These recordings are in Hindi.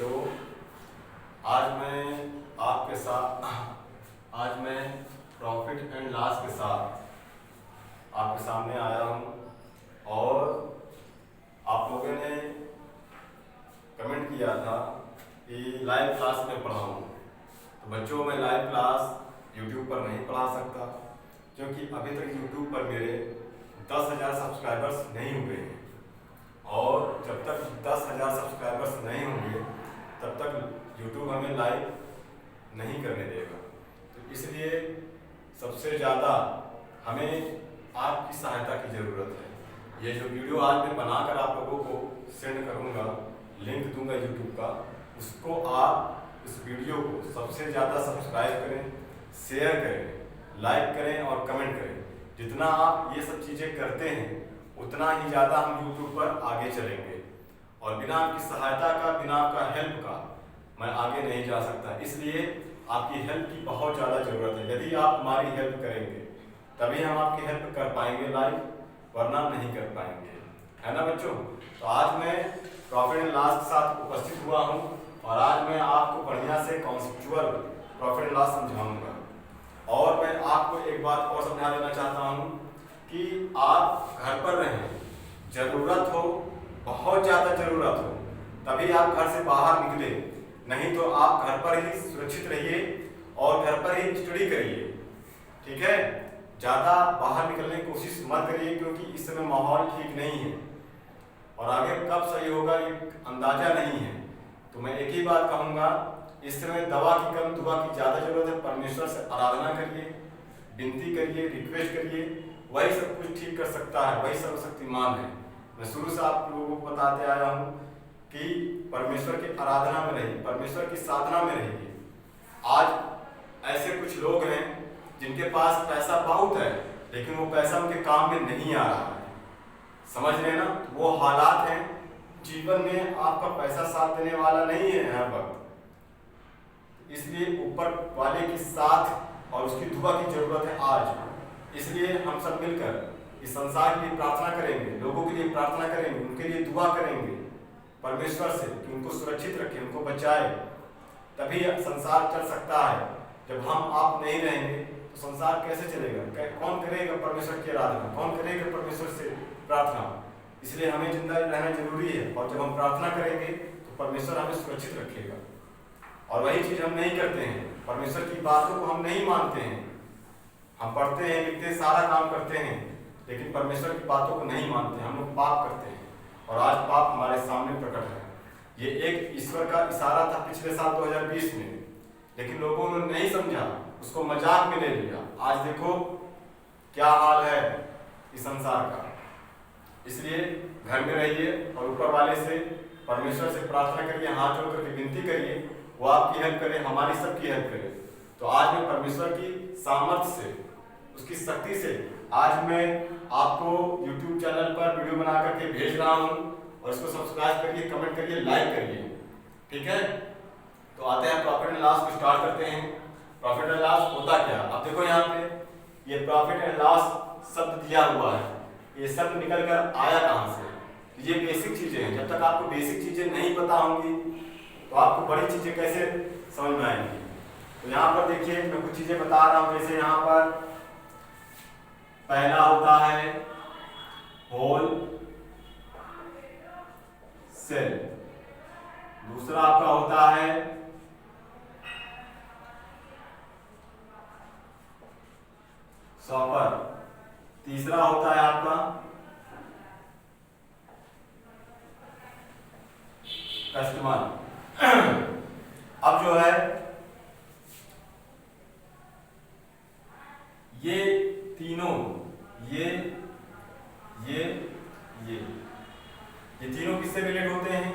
बच्चों, आज मैं आपके साथ आज मैं प्रॉफिट एंड लॉस के साथ आपके सामने आया हूँ। और आप लोगों ने कमेंट किया था कि लाइव क्लास में पढ़ाऊँ। तो बच्चों, मैं लाइव क्लास यूट्यूब पर नहीं पढ़ा सकता, क्योंकि अभी तक यूट्यूब पर मेरे 10,000 सब्सक्राइबर्स नहीं हुए हैं। और जब तक 10,000 सब्सक्राइबर्स नहीं होंगे तब तक यूट्यूब हमें लाइव नहीं करने देगा। तो इसलिए सबसे ज़्यादा हमें आपकी सहायता की ज़रूरत है। ये जो वीडियो आज मैं बनाकर आप लोगों को सेंड करूँगा, लिंक दूंगा यूट्यूब का, उसको आप इस वीडियो को सबसे ज़्यादा सब्सक्राइब करें, शेयर करें, लाइक करें और कमेंट करें। जितना आप ये सब चीज़ें करते हैं उतना ही ज़्यादा हम यूट्यूब पर आगे चलेंगे। और बिना आपकी सहायता का, बिना आपका हेल्प का मैं आगे नहीं जा सकता। इसलिए आपकी हेल्प की बहुत ज़्यादा ज़रूरत है। यदि आप हमारी हेल्प करेंगे तभी हम आपकी हेल्प कर पाएंगे लाइव, वरना नहीं कर पाएंगे, है ना बच्चों। तो आज मैं प्रॉफिट एंड लॉस के साथ उपस्थित हुआ हूँ और आज मैं आपको बढ़िया से कॉन्सेप्चुअल प्रॉफिट एंड लॉस समझाऊंगा। और मैं आपको एक बात और समझा देना चाहता हूँ कि आप घर पर रहें, ज़रूरत हो, बहुत ज़्यादा ज़रूरत हो तभी आप घर से बाहर निकले, नहीं तो आप घर पर ही सुरक्षित रहिए और घर पर ही स्टडी करिए, ठीक है। ज़्यादा बाहर निकलने की कोशिश मत करिए, क्योंकि इस समय माहौल ठीक नहीं है और आगे कब सही होगा ये अंदाजा नहीं है। तो मैं एक ही बात कहूँगा, इस समय दवा की कम दुआ की ज़्यादा ज़रूरत है। परमेश्वर से आराधना करिए, विनती करिए, रिक्वेस्ट करिए, वही सब कुछ ठीक कर सकता है, वही सर्वशक्तिमान है। मैं शुरू से आप लोगों को बताते आया हूँ कि परमेश्वर की आराधना में रहिए, परमेश्वर की साधना में रहिए। आज ऐसे कुछ लोग हैं जिनके पास पैसा बहुत है, लेकिन वो पैसा उनके काम में नहीं आ रहा है, समझ रहे ना। वो हालात हैं, जीवन में आपका पैसा साथ देने वाला नहीं है हर वक्त। इसलिए ऊपर वाले की साथ और उसकी दुआ की जरूरत है आज। इसलिए हम सब मिलकर इस संसार के लिए प्रार्थना करेंगे, लोगों के लिए प्रार्थना करेंगे, उनके लिए दुआ करेंगे परमेश्वर से कि उनको सुरक्षित रखे, उनको बचाए। तभी संसार चल सकता है। जब हम आप नहीं रहेंगे तो संसार कैसे चलेगा? कौन करेगा परमेश्वर की आराधना, कौन करेगा परमेश्वर से प्रार्थना? इसलिए हमें जिंदा रहना जरूरी है। और जब हम प्रार्थना करेंगे तो परमेश्वर हमें सुरक्षित रखेगा। और वही चीज़ हम नहीं करते हैं, परमेश्वर की बातों को हम नहीं मानते हैं। हम पढ़ते हैं, लिखते हैं, सारा काम करते हैं, लेकिन परमेश्वर की बातों को नहीं मानते। हम लोग पाप करते हैं और आज पाप हमारे सामने प्रकट है। ये एक ईश्वर का इशारा था पिछले साल 2020 में, लेकिन लोगों ने नहीं समझा, उसको मजाक में ले लिया। आज देखो क्या हाल है इस संसार का। इसलिए घर में रहिए और ऊपर वाले से, परमेश्वर से प्रार्थना करिए, हाथ जोड़ करके विनती करिए, वो आपकी हेल्प करे, हमारी सबकी हेल्प करे। तो आज मैं परमेश्वर की सामर्थ्य से, उसकी शक्ति से आज मैं आपको YouTube चैनल पर वीडियो बना करके भेज रहा हूँ। और इसको सब्सक्राइब करिए, कमेंट करिए, लाइक करिए, ठीक है। तो आते हैं प्रॉफिट एंड लॉस को स्टार्ट करते हैं। प्रॉफिट एंड लॉस होता क्या? अब देखो यहाँ पे ये प्रॉफिट एंड लॉस शब्द दिया हुआ है, ये शब्द निकल कर आया कहाँ से? ये बेसिक चीजें हैं। जब तक आपको बेसिक चीजें नहीं पता होंगी तो आपको बड़ी चीजें कैसे समझ में आएंगी। तो यहाँ पर देखिए मैं कुछ चीजें बता रहा हूँ। जैसे यहाँ पर पहला होता है होल सेल, दूसरा आपका होता है शॉपर, तीसरा होता है आपका कस्टमर। अब जो है ये तीनों, ये तीनों किससे रिलेट होते हैं?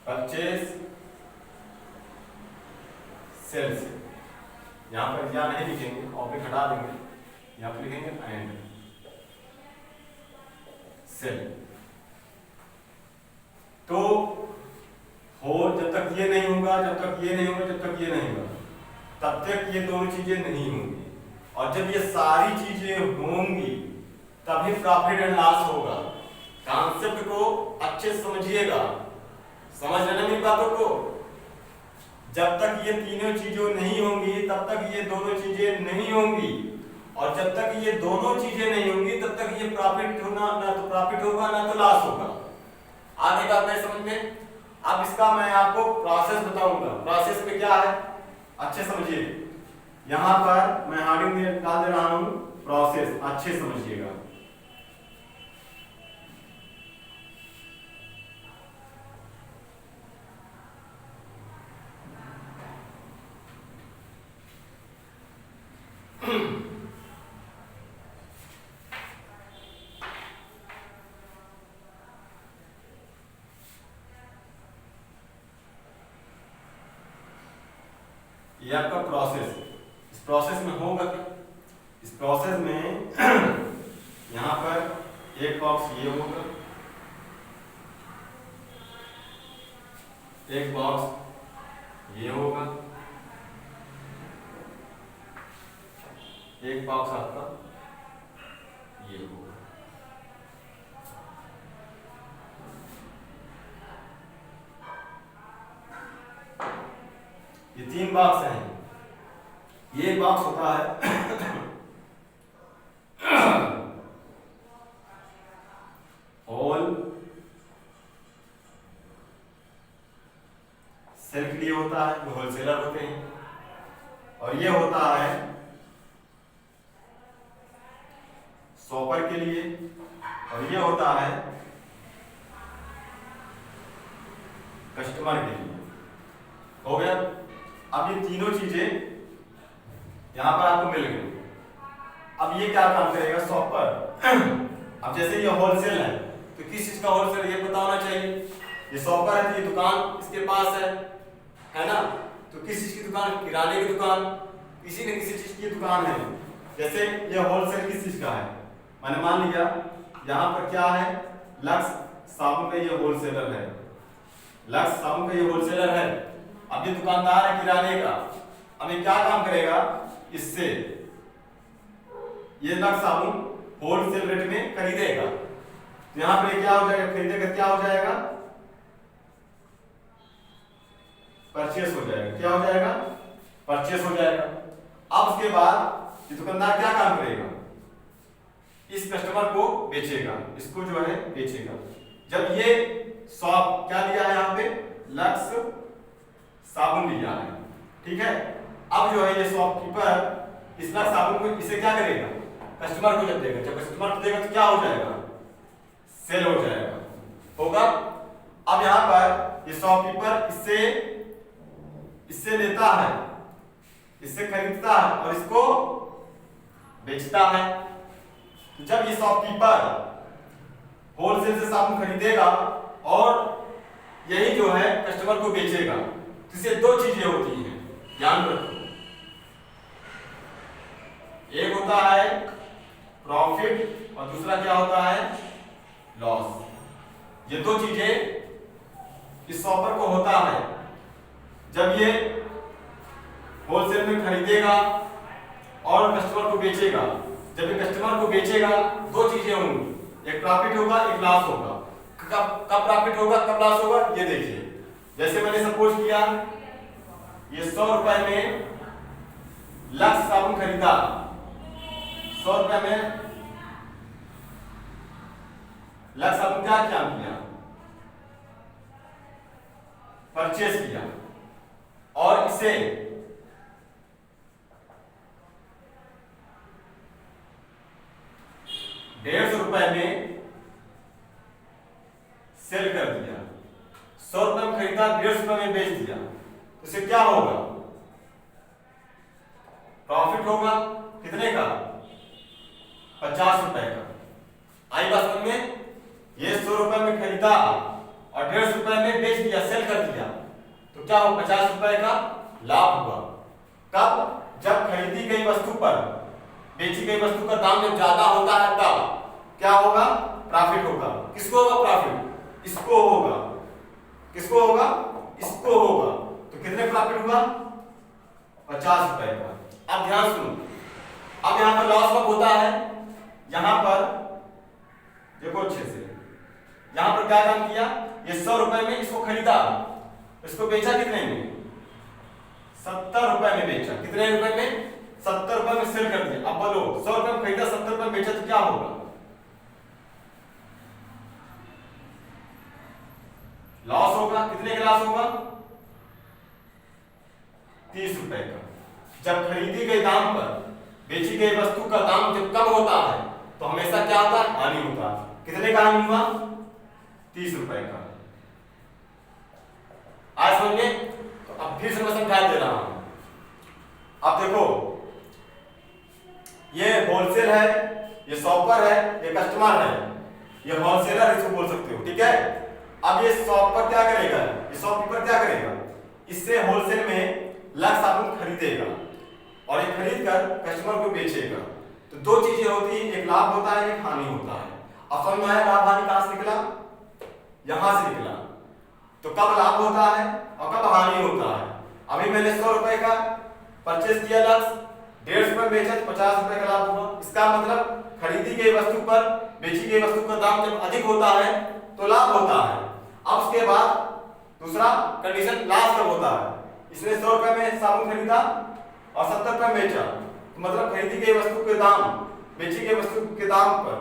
परचेज सेल से। यहाँ पर या नहीं लिखेंगे, ऑब्जेक्ट हटा देंगे, यहाँ पर लिखेंगे एंड। सेल। तो हो जब तक ये नहीं होगा, जब तक ये नहीं होगा, जब तक ये नहीं होगा, तब तक ये दोनों चीजें नहीं होंगी। और जब ये सारी चीजें होंगी तभी प्रॉफिट एंड लॉस होगा। कॉन्सेप्ट को अच्छे से समझिएगा, समझ लेना मेरी बातों को। जब तक ये तीनों चीजें नहीं होंगी तब तक ये दोनों चीजें नहीं होंगी, और जब तक ये दोनों चीजें नहीं होंगी तब तक ये प्रॉफिट होना, ना तो प्रॉफिट होगा ना तो लॉस होगा। आगे बात नहीं समझ में। अब इसका मैं आपको प्रोसेस बताऊंगा। प्रोसेस में क्या है अच्छे समझिए। यहां पर मैं हेडिंग डाल दे रहा हूं प्रोसेस, अच्छे समझिएगा। ये आपका प्रोसेस। इस प्रोसेस में होगा क्या? इस प्रोसेस में यहां पर एक बॉक्स ये होगा, एक बॉक्स ये होगा, एक बॉक्स आपका ये होगा। ये तीन बॉक्स हैं। ये बॉक्स होता है होल सेल के लिए होता है, जो होलसेलर होते हैं, और ये होता है शॉपर के लिए, और ये होता है कस्टमर के लिए। हो गया। अब ये तीनों चीजें यहां पर आपको मिल गई। अब ये क्या काम करेगा शॉपर। अब जैसे ये होलसेल है तो किस चीज का होलसेल ये पता होना चाहिए। ये शॉपर है तो ये दुकान इसके पास है ना। तो किस चीज की दुकान? किराने की दुकान, किसी न किसी चीज की दुकान है। जैसे ये होलसेल किस चीज का है, मैंने मान लिया यहाँ पर क्या है, लक्स साबुन का ये होलसेलर है, लक्स साबुन का ये होलसेलर है। अब ये दुकानदार है किराने का। अब ये क्या काम करेगा, इससे ये लक्स साबुन होलसेल रेट में खरीदेगा। तो यहां पे क्या हो जाएगा, खरीदेगा, क्या हो जाएगा, परचेस हो जाएगा। क्या हो जाएगा, परचेस हो जाएगा। अब उसके बाद ये दुकानदार क्या काम करेगा, इस कस्टमर को बेचेगा, इसको जो है बेचेगा। जब ये शॉप क्या लिया है, यहाँ पे लक्स साबुन लिया है, ठीक है। अब जो है ये शॉपकीपर इस लक्स साबुन को इसे क्या करेगा, कस्टमर को जब देगा, जब कस्टमर को देगा तो क्या हो जाएगा, सेल हो जाएगा, होगा। अब यहाँ पर ये शॉपकीपर इससे लेता है, इससे खरीदता है और इसको बेचता है। तो जब ये शॉपकीपर होलसेल से साबुन खरीदेगा और यही जो है कस्टमर को बेचेगा, तो इससे दो चीजें होती हैं, ध्यान रखो। एक होता है प्रॉफिट और दूसरा क्या होता है, लॉस। ये दो चीजें इस शॉपर को होता है। जब ये होलसेल में खरीदेगा और कस्टमर को बेचेगा, जब ये कस्टमर को बेचेगा दो चीजें होंगी, एक प्रॉफिट होगा, एक लॉस होगा। कब प्रॉफिट होगा, कब लॉस होगा, ये देखिए। जैसे मैंने सपोज किया ये 100 रुपए में लक्स साबुन खरीदा, 100 रुपए में लक्स साबुन क्या किया, परचेस किया और इसे ₹150 में सेल कर दिया। 100 रुपए में खरीदा, ₹150 में बेच दिया, तो इसे क्या होगा, प्रॉफिट होगा। कितने का, 50 रुपए का। आई बात समझ में। ये 100 रुपए में खरीदा और ₹150 में बेच दिया, सेल कर दिया, तो क्या हो, 50 रुपए का लाभ हुआ। कब, जब खरीदी गई वस्तु पर बेची गई वस्तु का दाम जब ज्यादा होता है तब क्या होगा, प्रॉफिट होगा। किसको होगा प्रॉफिट? इसको होगा। किसको होगा? इसको होगा। तो कितने प्रॉफिट हुआ? 50 रुपए का। अब ध्यान सुनो, अब यहां पर लॉस कब होता है? यहां पर देखो अच्छे से, यहां पर क्या काम किया? ये 100 रुपए में इसको खरीदा, इसको बेचा कितने में? 70 रुपए में बेचा। कितने रुपए में? 70 रुपए में सेल कर दिया। अब बोलो 100 रुपए में खरीदा, 70 रुपए में बेचा तो क्या होगा? लॉस होगा। कितने का लॉस होगा? 30 रुपए का। जब खरीदी गई दाम पर बेची गई वस्तु का दाम जब कम होता है तो हमेशा क्या होता है? हानि होता है। कितने का हानि हुआ? 30 रुपए का। आज समझ गए? तो अब फिर से मैं समझा दे रहा हूं। अब देखो, ये होलसेल है, ये शॉपर है, ये कस्टमर है, ये होलसेलर इसको बोल सकते हो, ठीक है। अब ये शॉपर क्या करेगा? ये शॉपकीपर क्या करेगा? इससे होलसेल में लाख साबुन खरीदेगा और ये खरीद कर कस्टमर को बेचेगा। तो दो चीजें होती हैं, एक लाभ होता है, एक हानि होता है। अब समझ में आया लाभ हानि कहां से निकला? यहां से निकला। तो कब लाभ होता है और कब हानि होता है? अभी मैंने 100 रुपए का परचेज किया, लक्ष्य 150 रुपए बेचा, 50 रुपए का लाभ हुआ। इसका मतलब खरीदी गई वस्तु पर बेची गई वस्तु का दाम जब अधिक होता है तो लाभ होता है। अब उसके बाद दूसरा कंडीशन लाभ कब होता है? इसने 100 रुपए में साबुन खरीदा और 70 रुपए में बेचा, तो मतलब खरीदी गई वस्तु के दाम बेची गई वस्तु के दाम पर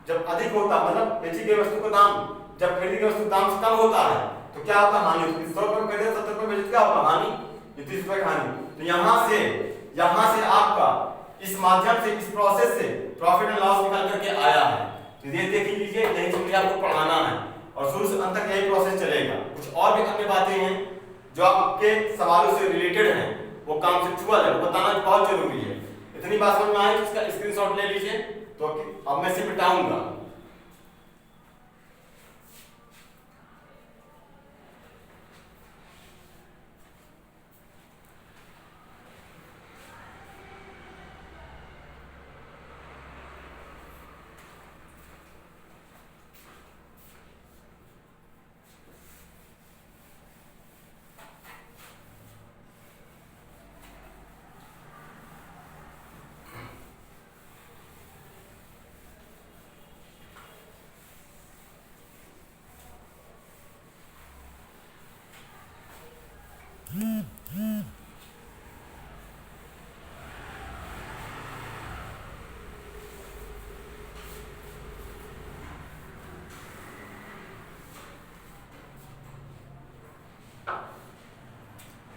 जब अधिक होता, मतलब बेची गई वस्तु का दाम जब खरीदी गई वस्तु दाम से कम होता है तो क्या होता है? हानि होती है। 100 रुपए में खरीदा, 70 रुपए में बेचा, क्या होगा? हानि। 30 रुपए का हानि। तो यहां से आपका इस माध्यम से, इस प्रोसेस से प्रॉफिट एंड लॉस निकाल करके आया है। तो ये देख लीजिए, यही चीजें आपको पढ़ाना है और शुरू से अंत तक यही प्रोसेस चलेगा। कुछ और भी अन्य बातें हैं जो आपके सवालों से रिलेटेड हैं, वो कॉन्सेप्चुअल है, वो बताना बहुत जरूरी है। इतनी बात समझ में आई तो इसका स्क्रीनशॉट ले लीजिए। तो अब मैं सिर्फ मिटाऊंगा।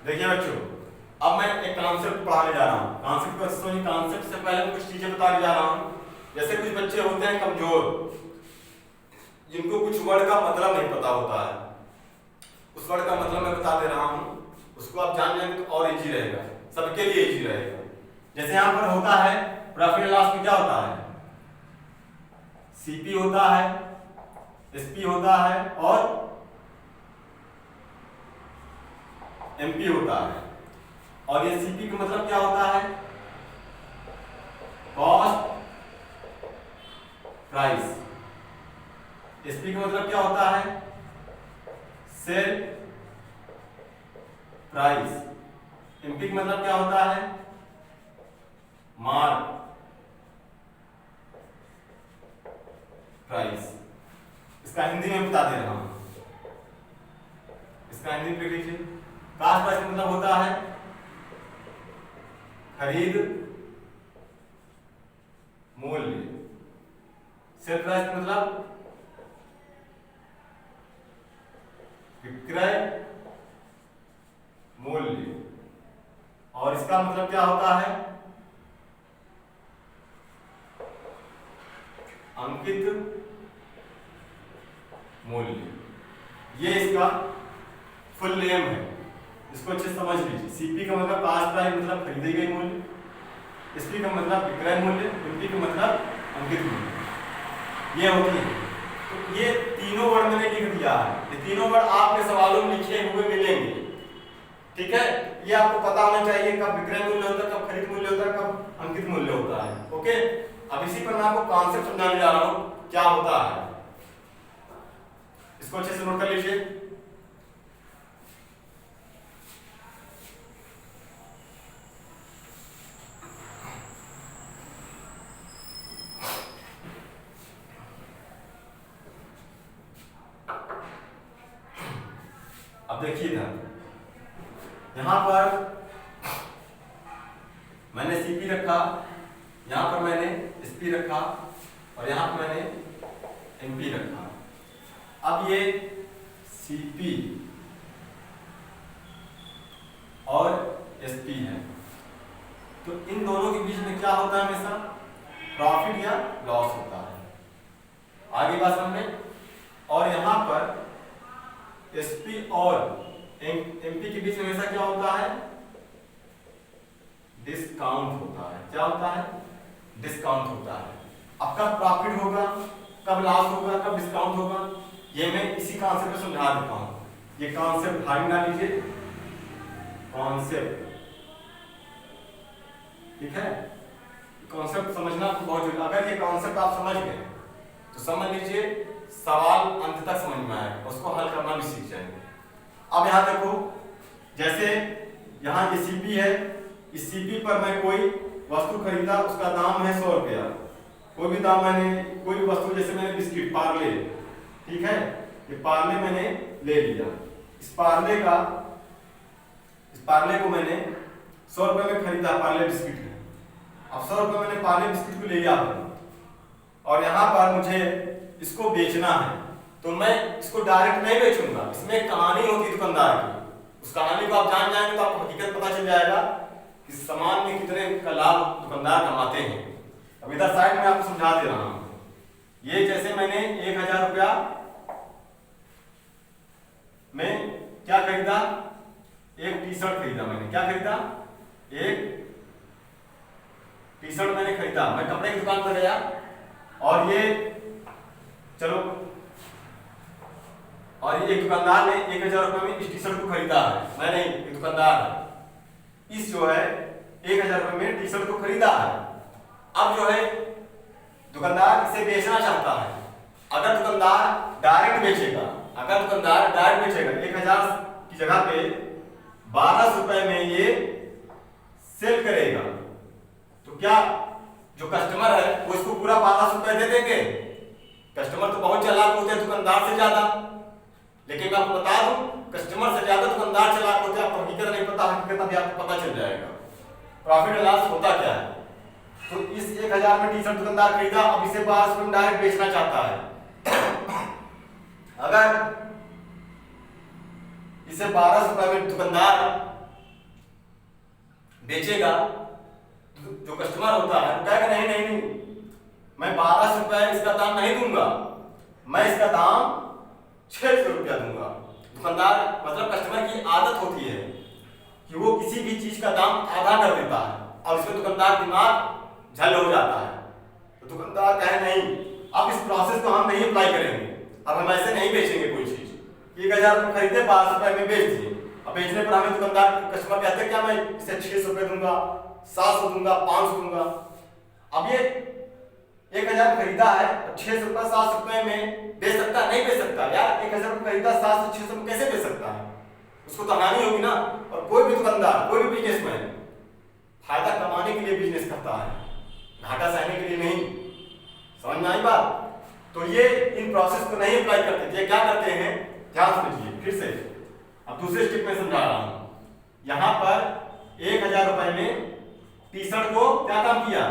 देखिए बच्चों, अब मैं एक कॉन्सेप्ट पढ़ाने जा रहा हूँ। कॉन्सेप्ट को समझिए। कॉन्सेप्ट से पहले मैं कुछ चीजें बताने जा रहा हूँ। जैसे कुछ बच्चे होते हैं कमजोर, जिनको कुछ वर्ड का मतलब नहीं पता होता है, उस वर्ड का मतलब मैं बता दे रहा हूँ, उसको आप जान लेंगे तो और इजी रहेगा, सबके लिए इजी रहेगा। जैसे यहाँ पर होता है प्रॉफिट एंड लॉस में क्या होता है? सीपी होता है, एसपी होता है और एमपी होता है। और ये सीपी का मतलब क्या होता है? Cost price. एसपी का मतलब क्या होता है? Sale price. एमपी का मतलब क्या होता है? Mark price. इसका हिंदी में बता दे रहा हूं। इसका हिंदी में लिख लीजिए। कास्ट प्राइस का मतलब होता है खरीद मूल्य। सेल प्राइस का मतलब विक्रय मूल्य। और इसका मतलब क्या होता है? अंकित मूल्य। ये इसका फुल नेम है, इसको अच्छे से समझ लीजिए। सीपी का मतलब कास्ट प्राइस, मतलब खरीदे गए मूल्य। एसपी का मतलब विक्रय मूल्य। एमपी का मतलब अंकित मूल्य। ये होती है। तो ये तीनों वर्ड मैंने लिख दिया है। ये तीनों वर्ड आपके सवालों में लिखे हुए मिलेंगे, ठीक है। ये आपको पता होना चाहिए कब विक्रय मूल्य होता है, कब खरीद मूल्य होता है, कब अंकित मूल्य होता है। ओके। अब इसी पर मैं आपको कॉन्सेप्ट समझाने जा रहा हूँ। क्या होता है, इसको अच्छे से नोट कर लीजिए। अब देखिए ध्यान, यहां पर मैंने सीपी रखा, यहां पर मैंने एसपी रखा और यहां पर मैंने एमपी रखा। अब ये सीपी और एसपी है, तो इन दोनों के बीच में क्या होता है, हमेशा प्रॉफिट या लॉस होता है। आगे बात समझ में। और यहां पर एसपी और एमपी के बीच में हमेशा क्या होता है, डिस्काउंट होता है। क्या होता है, डिस्काउंट होता है। अब कब प्रॉफिट होगा, कब लॉस होगा, कब डिस्काउंट होगा, ये मैं इसी कॉन्सेप्ट में समझा देता हूं। ये कॉन्सेप्ट भारी ना लीजिए, कॉन्सेप्ट, ठीक है। कॉन्सेप्ट समझना बहुत जरूरी। अगर ये कॉन्सेप्ट आप समझ गए तो समझ लीजिए सवाल अंत तक समझ में आएगा, उसको हल करना भी सीख जाएंगे। अब यहां देखो, जैसे यहां ये सीपी है, इस सीपी पर मैं कोई वस्तु खरीदा, उसका दाम है 100 रुपया। कोई भी दाम, मैंने कोई भी वस्तु, जैसे मैंने बिस्किट पार्ले, ठीक है, ये पार्ले मैंने ले लिया। इस पार्ले को मैंने 100 रुपए में खरीदा, पार्ले बिस्किट है। अब 100 रुपए मैंने पार्ले बिस्किट को ले लिया और यहाँ पर मुझे इसको बेचना है, तो मैं इसको डायरेक्ट नहीं बेचूंगा। इसमें एक कहानी होती है दुकानदार की, उस कहानी को आप जान जाएंगे तो आपको हकीकत पता चल जाएगा कि सामान में कितने का लाभ दुकानदार कमाते हैं। अब इधर साइड में आपको समझा दे रहा हूं। ये जैसे मैंने 1000 रुपया में क्या खरीदा, एक टी शर्ट खरीदा। मैंने क्या खरीदा, एक टी शर्ट मैंने खरीदा। मैं कपड़े की दुकान पर गया और ये चलो, और ये एक दुकानदार ने 1000 रुपए में इस टी शर्ट को खरीदा है। मैं नहीं, एक दुकानदार है, इस जो है 1000 रुपए में टी शर्ट को खरीदा है। अब जो है दुकानदार इसे बेचना चाहता है। अगर दुकानदार डायरेक्ट बेचेगा, 1000 की जगह पे 1200 रुपए में ये सेल करेगा, तो क्या जो कस्टमर है वो इसको पूरा 1200 रुपए दे देंगे? कस्टमर तो बहुत चालाक होते हैं दुकानदार से ज्यादा। लेकिन मैं आपको बता दूं, कस्टमर से ज्यादा दुकानदार चालाक होते हैं। आपको हकीकत नहीं पता, हकीकत अभी आपको पता चल जाएगा प्रॉफिट और लॉस होता क्या है। तो इस 1000 में टी शर्ट दुकानदार खरीदा, अब इसे 1200 में डायरेक्ट बेचना चाहता है। अगर इसे 1200 रुपए में दुकानदार बेचेगा, जो कस्टमर होता है वो कहेगा नहीं नहीं नहीं, मैं 1200 रुपए इसका दाम नहीं दूंगा, मैं इसका दाम 600 रुपया दूंगा। दुकानदार मतलब कस्टमर की आदत होती है कि वो किसी भी चीज का दाम आधा कर देता है और इसमें दुकानदार दिमाग झल हो जाता है। तो दुकानदार कहे नहीं, अब इस प्रोसेस को हम नहीं अप्लाई करेंगे, अब हम ऐसे नहीं बेचेंगे कोई चीज। 1000 रुपए खरीदे, 1200 रुपए में बेच दिए। अब बेचने पर हमें दुकानदार कस्टमर कहते हैं क्या मैं इसे 600 रुपए दूंगा, 700 दूंगा, 500 दूंगा। अब ये 1000 खरीदा है, 600 रुपए 700 रुपए में बेच सकता है? नहीं बेच सकता यार। 1000 रुपए खरीदा, 700 600 में कैसे बेच सकता है? उसको तो हानि होगी ना। और कोई भी दुकानदार, कोई भी बिजनेसमैन फायदा कमाने के लिए बिजनेस करता है, घाटा सहने के लिए नहीं। समझ में आई बात? तो ये इन प्रोसेस को नहीं अप्लाई करते। ये क्या करते हैं, ध्यान समझिए फिर से। अब दूसरे स्टेप में समझा रहा हूं। यहां पर 1000 रुपए में टी शर्ट को क्या काम किया,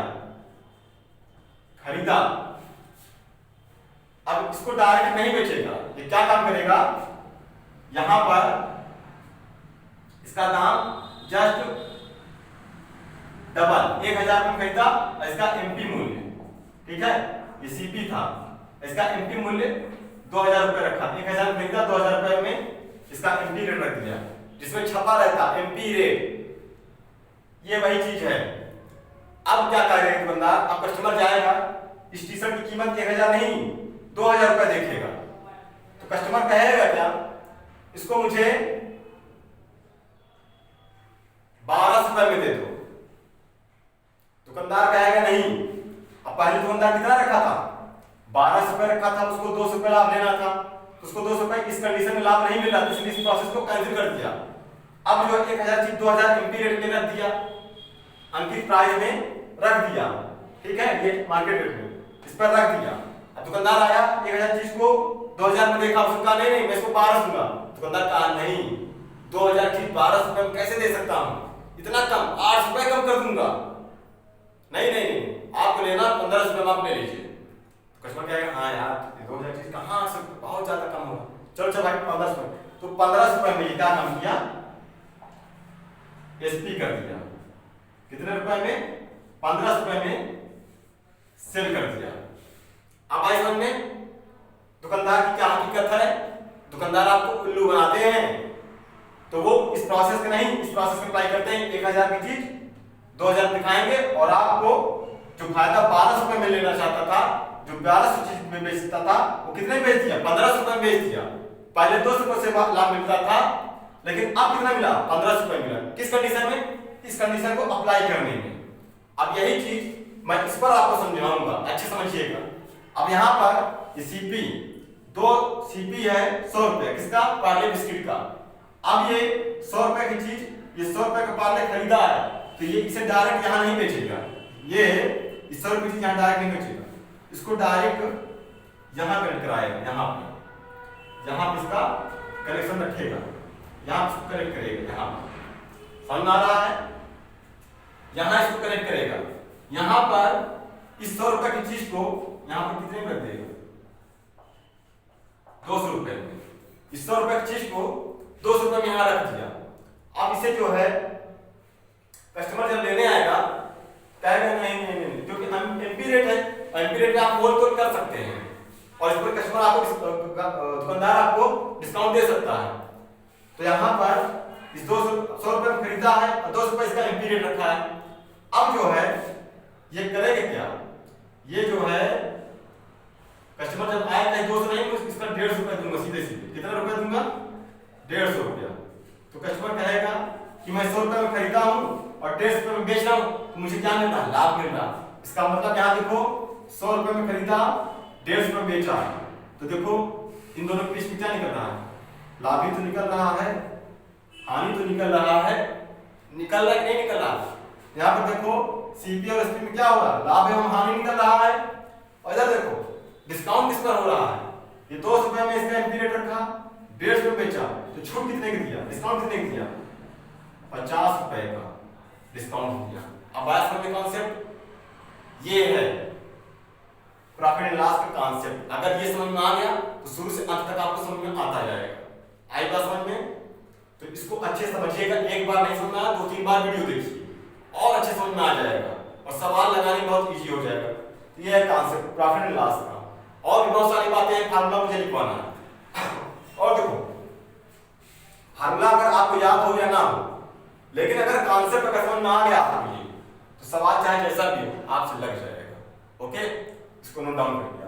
खरीदा। अब इसको डायरेक्ट नहीं बेचेगा, ये क्या काम करेगा, यहां पर इसका दाम जस्ट डबल, 1000 में खरीदा और इसका एमपी मूल्य, ठीक है, ये सीपी था, इसका एमपी मूल्य 2000 रुपए रखा। 1000 में खरीदा, 2000 रुपए में इसका एमपी रेट रख दिया, जिसमें छपा रहता एमपी रेट। ये वही चीज है। अब क्या करेगा दुकानदार, अब कस्टमर जाएगा, इस टी शर्ट की कीमत 1000 नहीं 2000 रुपए देखेगा, तो कस्टमर कहेगा क्या, इसको मुझे 1200 रुपए में दे दो। दुकानदार कहेगा नहीं। अब पहले दुकानदार कितना रखा था, 1200 रुपए रखा था, उसको 200 रुपए लाभ लेना था, उसको 200 रुपए इस कंडीशन में लाभ नहीं मिला, इसलिए इस प्रोसेस को कैंसिल कर दिया। अब जो 1000 चीज 2000 एमपी रेट में रख दिया, अंकित प्राइस में रख दिया, ठीक है, ये मार्केट रेट में इस पर रख दिया। अब दुकानदार आया 1000 चीज को 2000 में देखा, उसने कहा नहीं नहीं मैं इसको 1200 दूंगा। दुकानदार कहा नहीं 2000 चीज 1200 रुपए में कैसे दे सकता हूं, इतना कम 800 रुपए कम कर दूंगा। नहीं नहीं नहीं आपको लेना 1500 रुपए में आप ले लीजिए। कस्टमर कहेगा हाँ यार 2000 चीज कहाँ बहुत ज्यादा कम होगा, चलो चलो भाई 1500 रुपए। तो 1500 रुपए में क्या काम किया, एसपी कर दिया, कितने रुपए में 1500 रुपए में सेल कर दिया। अब आई समझ में दुकानदार की क्या हकीकत है, दुकानदार आपको उल्लू बनाते हैं, तो वो इस प्रोसेस में नहीं, इस प्रोसेस में अप्लाई करते हैं 1000 की चीज 2000 दिखाएंगे और आपको जो फायदा 1200 रुपए में लेना चाहता था, जो 1200 चीज में बेचता था, वो कितने बेच दिया 1500 रुपए में बेच दिया। पहले 200 रुपए से लाभ मिलता था, लेकिन अब कितना मिला 1500 रुपए मिला। किस कंडीशन में, इस कंडीशन को अप्लाई करने में। अब यही चीज मैं इस पर आपको समझाऊंगा, अच्छे समझिएगा। अब यहाँ पर सीपी 2 सीपी है 100 रुपए किसका, पार्ले बिस्किट का। अब ये 100 रुपए की चीज, ये 100 रुपए का पार्ले खरीदा है, तो ये इसे डायरेक्ट यहाँ नहीं बेचेगा, ये 100 रुपए की चीज यहाँ डायरेक्ट नहीं बेचेगा, इसको डायरेक्ट यहाँ कनेक्ट कराएगा, यहाँ पे इसका कनेक्शन रखेगा, यहाँ इसको कनेक्ट करेगा, यहाँ पर समझ आ रहा है, यहाँ इसको कनेक्ट करेगा। यहाँ पर इस 100 रुपए की चीज को यहाँ पर कितने में रख देगा 200 रुपए में, इस 100 रुपए की चीज को 200 रुपए में यहाँ रख दिया। अब इसे जो है कस्टमर जब लेने आएगा कहेगा नहीं नहीं नहीं, क्योंकि एमपी रेट है, एमपी रेट में आप मोल तोल कर सकते हैं और इस पर कस्टमर आपको दुकानदार आपको डिस्काउंट दे सकता है। तो यहाँ पर इस 100 रुपए में खरीदा है और 200 रुपए इसका एमपी रेट रखा है। अब जो है ये करेगा क्या, ये जो है कस्टमर जब आएगा 200 नहीं तो इसका 150 रुपए दूंगा, सीधे सीधे कितना रुपए दूंगा 150 रुपया। तो कस्टमर कहेगा कि मैं 100 रुपए में खरीदा हूं और 150 रुपए में बेच रहा हूं, तो मुझे क्या मिल रहा है, लाभ मिल रहा है। इसका मतलब यहाँ देखो 100 रुपए में खरीदा 150 रुपए में बेचा, तो देखो इन दोनों के बीच में क्या निकल रहा है, लाभ भी तो निकल रहा है, हानि तो निकल रहा है, निकल रहा है कि नहीं निकल रहा। यहाँ पर देखो सीपी और एसपी में क्या हो रहा है, लाभ एवं हानि निकल रहा है। और इधर देखो डिस्काउंट किस पर हो रहा है, ये 200 रुपए में इसका एमपी रेट रखा, 150 रुपए बेचा, तो छूट कितने की दिया, डिस्काउंट कितने की दिया 50 रुपए का डिस्काउंट दिया। अब बात समझ में कॉन्सेप्ट ये है प्रॉफिट एंड लॉस का कॉन्सेप्ट। अगर ये समझ में आ गया तो शुरू से अंत तक आपको समझ में आता जाएगा। आई बात समझ में, तो इसको अच्छे से समझिएगा, एक बार नहीं समझ में आया 2-3 बार वीडियो देखिए और अच्छे समझ में आ जाएगा और सवाल लगाने बहुत इजी हो जाएगा। ये है कॉन्सेप्ट प्रॉफिट एंड लॉस का। और भी बहुत सारी बातें हैं, फार्मूला मुझे लिखवाना है। और देखो फार्मूला अगर आपको याद हो या ना हो, लेकिन अगर कॉन्सेप्ट अगर समझ में आ गया आपको तो सवाल चाहे जैसा भी हो आपसे लग जाएगा। ओके, इसको नोट डाउन करिए।